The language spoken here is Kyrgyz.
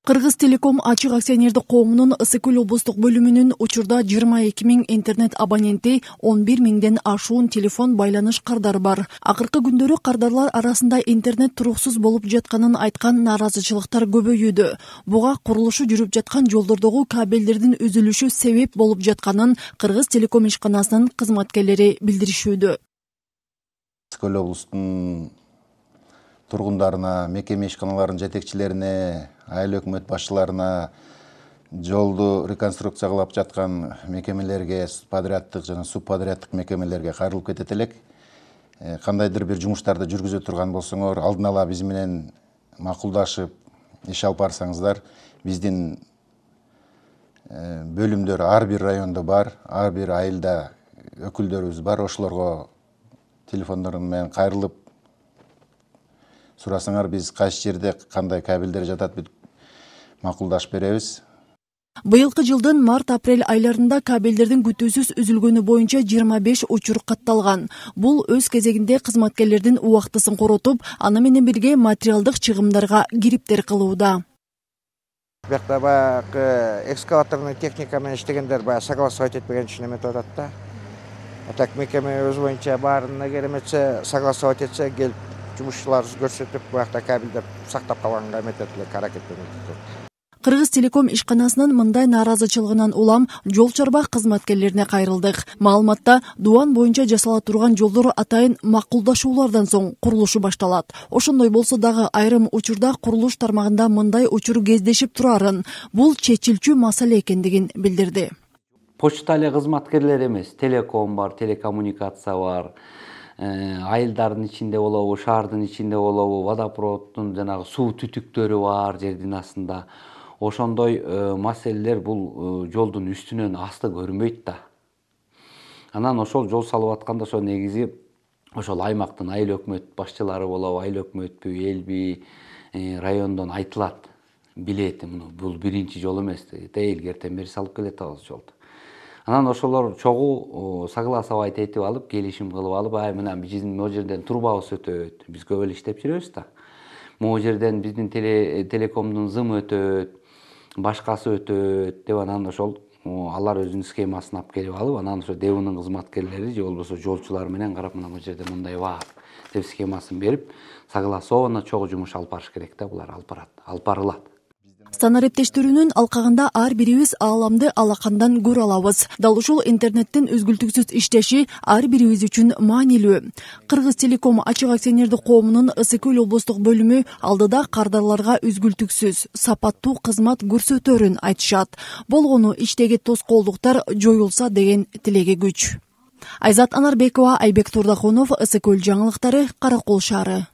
Кыргыз Телеком ачык акционердик коомунун Ысык-Көл облустук бөлүмүнүн учурда 22 000 интернет абоненти, 11 000ден ашуун телефон байланыш кардары бар. Акыркы күндөрү кардарлар арасында интернет туруксуз болуп жатканын айткан нааразычылыктар көбөйүүдө. Буга курулушу жүрүп жаткан жолдордогу кабелдердин үзүлүшү себеп болуп жатканын Кыргыз Телеком ишканасынын кызматкерлери билдиришүүдө. Ысык-Көл облустунун тургундарына, мекеме ишканаларынын жетекчилерине, айыл өкмөт башчыларына, жолду реконструкциялап жаткан мекемелерге, подряддык жана субподряддык мекемелерге кайрылып кетет элек. Кандайдыр бир жумуштарды жүргүзө турган болсоңор, алдын ала биз менен макулдашып иш алып барсаңыздар, биздин бөлүмдөр ар бир райондо бар, ар бир айылда өкүлдөрүбүз бар. Ошолорго телефондорун менен кайрылып сурасаңар, биз кайсы жерде кандай кабелдер жатат, бүт макулдашып беребиз. Быйылкы жылдын март-апрель айларында кабелдердин күтүүсүз үзүлгөнү боюнча 25 учур катталган. Бул өз кезегинде кызматкерлердин убактысын коротуп, аны менен бирге материалдык чыгымдарга кириптер кылууда. Бияқта баягы экскаваторный техника менен иштегендер баягы согласовать этпеген үчүн эметип атат да. Так мекеме өз боюнча баарына кереметсе, согласовать этсе, келип жумушчулар көрсөтүп, баягы кабелдер сактап калганга эметет элек, аракеттенет. Кыргыз Телеком ишканасынын мындай нааразычылыгынан улам жол чарба кызматкерлерине кайрылдык. Маалыматта Дуан боюнча жасала турган жолдор атайын макулдашуулардан соң курулушу башталат. Ошондой болсо дагы айрым учурда курулуш тармагында мындай учур кездешип турарын, бул чечилчү маселе экендигин билдирди. Почта эле кызматкерлер эмес, телеком бар, телекоммуникация бар. Айылдардын ичинде болобу, шаардын ичинде болобу, водопроводдун жанагы суу түтүктөрү бар жердин астында. Ошондой маселелер бул жолдун үстүнөн асты көрүнбөйт да. Анан ошол жол салып атканда ошо негизи ошол аймактын айыл өкмөт башчылары болобу, айыл өкмөтпү, элби, райондон айтылат. Билет, бул биринчи жол эмес, илгертен бери салып келет ал жолду. Анан ошолор чогуу согласовать этип алып, келишим кылып алып, мына биздин могу жерден турбабыз өтөт. Биз көп эле иштеп жүрөбүз да. Могу жерден биздин телекомдун зым өтөт, башкасы өтөт деп анан ошол алар өзүнүн схемасын алып келип алып, анан ошо ДЭУнун кызматкерлери же болбосо жолчулар менен карап, мына могу жерде мындай бар деп схемасын берип, согласованно чогуу жумуш алып барыш керек да, булар алып барылат. Станар эптештөрүнүн алкагында ар бирибиз ааламды алакандан көрө алабыз. Дал ушул интернеттин үзгүлтүксүз иштеши ар бирибиз үчүн маанилүү. Кыргыз Телеком ачык акционердик коомунун Ысык-Көл облустук бөлүмү алдыда кардарларга үзгүлтүксүз, сапаттуу кызмат көрсөтөрүн айтышат. Болгону иштеги тоскоолдуктар жоюлса деген тилеги күч. Айзат Анарбекова, Айбек Турдакунов, Ысык-Көл жаңылыктары, Каракол шаары.